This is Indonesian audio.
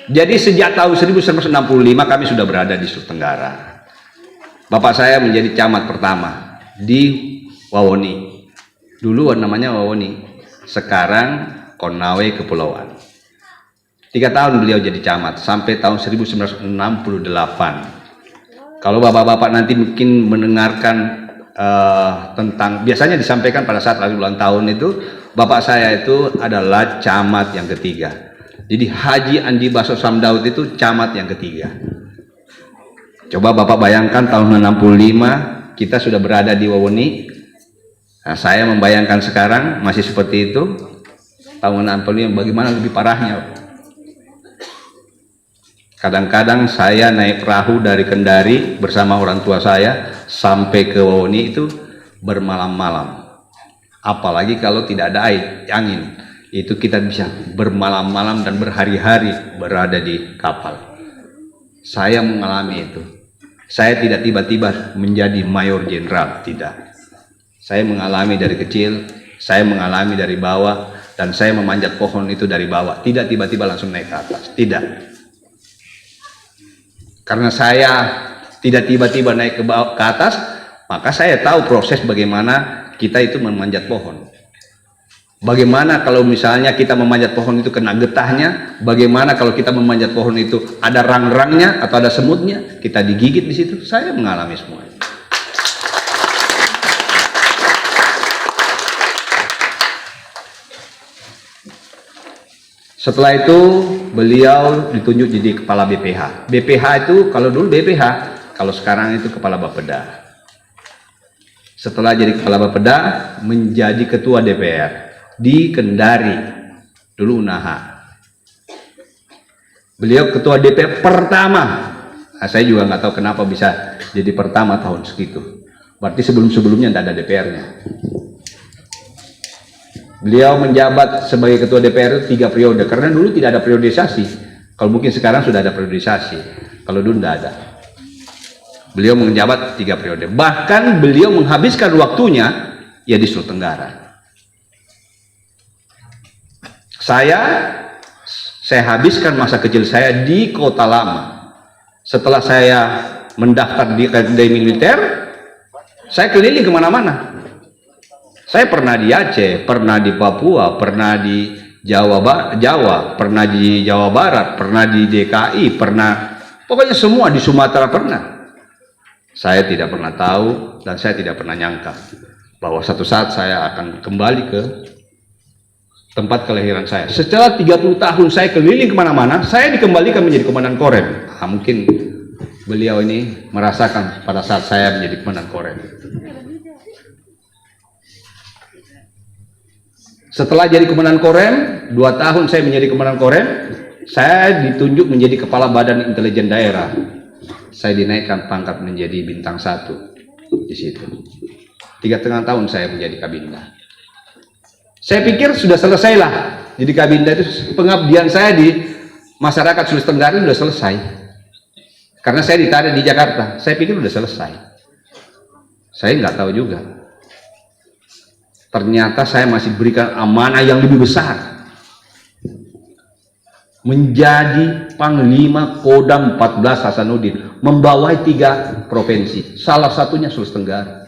Jadi sejak tahun 1965 kami sudah berada di Sulawesi Tenggara. Bapak saya menjadi camat pertama di Wawoni. Dulu namanya Wawoni, sekarang Konawe Kepulauan. 3 tahun beliau jadi camat sampai tahun 1968. Kalau bapak-bapak nanti mungkin mendengarkan tentang, biasanya disampaikan pada saat hari ulang tahun itu, bapak saya itu adalah camat yang ketiga. Jadi Haji Andi Baso Samdaud itu camat yang ketiga. Coba bapak bayangkan tahun 65 kita sudah berada di Wawoni. Nah, saya membayangkan sekarang masih seperti itu. Tahun 65 bagaimana lebih parahnya. Kadang-kadang saya naik perahu dari Kendari bersama orang tua saya sampai ke Wawoni itu bermalam-malam. Apalagi kalau tidak ada angin, itu kita bisa bermalam-malam dan berhari-hari berada di kapal. Saya mengalami itu. Saya tidak tiba-tiba menjadi mayor jenderal, tidak. Saya mengalami dari kecil, saya mengalami dari bawah, dan saya memanjat pohon itu dari bawah. Tidak tiba-tiba langsung naik ke atas, tidak. Karena saya tidak tiba-tiba naik ke atas, maka saya tahu proses bagaimana kita itu memanjat pohon. Bagaimana kalau misalnya kita memanjat pohon itu kena getahnya, bagaimana kalau kita memanjat pohon itu ada rang-rangnya atau ada semutnya, kita digigit di situ. Saya mengalami semua. Setelah itu beliau ditunjuk jadi kepala BPH. BPH itu kalau dulu BPH, kalau sekarang itu kepala Bapeda. Setelah jadi kepala Bapeda, menjadi ketua DPR di Kendari, dulu Unaha. Beliau ketua DPR pertama. Nah, saya juga nggak tahu kenapa bisa jadi pertama tahun segitu. Berarti sebelum-sebelumnya tidak ada DPR-nya. Beliau menjabat sebagai ketua DPR 3 periode, karena dulu tidak ada periodisasi. Kalau mungkin sekarang sudah ada periodisasi, kalau dulu tidak ada. Beliau menjabat 3 periode. Bahkan beliau menghabiskan waktunya ya di Sulawesi Tenggara. Saya habiskan masa kecil saya di Kota Lama. Setelah saya mendaftar di Akademi Militer, saya keliling kemana-mana. Saya pernah di Aceh, pernah di Papua, pernah di Jawa, pernah di Jawa Barat, pernah di DKI, pernah, pokoknya semua di Sumatera pernah. Saya tidak pernah tahu dan saya tidak pernah nyangka bahwa satu saat saya akan kembali ke tempat kelahiran saya. Setelah 30 tahun saya keliling kemana-mana, saya dikembalikan menjadi komandan Korem. Nah, mungkin beliau ini merasakan pada saat saya menjadi komandan Korem. Setelah jadi komandan Korem, 2 tahun saya menjadi komandan Korem, saya ditunjuk menjadi kepala Badan Intelijen Daerah. Saya dinaikkan pangkat menjadi bintang 1 di situ. 3,5 tahun saya menjadi Kabinda. Saya pikir sudah selesailah. Jadi Kabinda itu pengabdian saya di masyarakat Sulawesi Tenggara sudah selesai. Karena saya ditarik di Jakarta, saya pikir sudah selesai. Saya nggak tahu juga. Ternyata saya masih berikan amanah yang lebih besar. Menjadi Panglima Kodam 14 Hasanuddin, membawahi 3 provinsi, salah satunya Sulawesi Tenggara.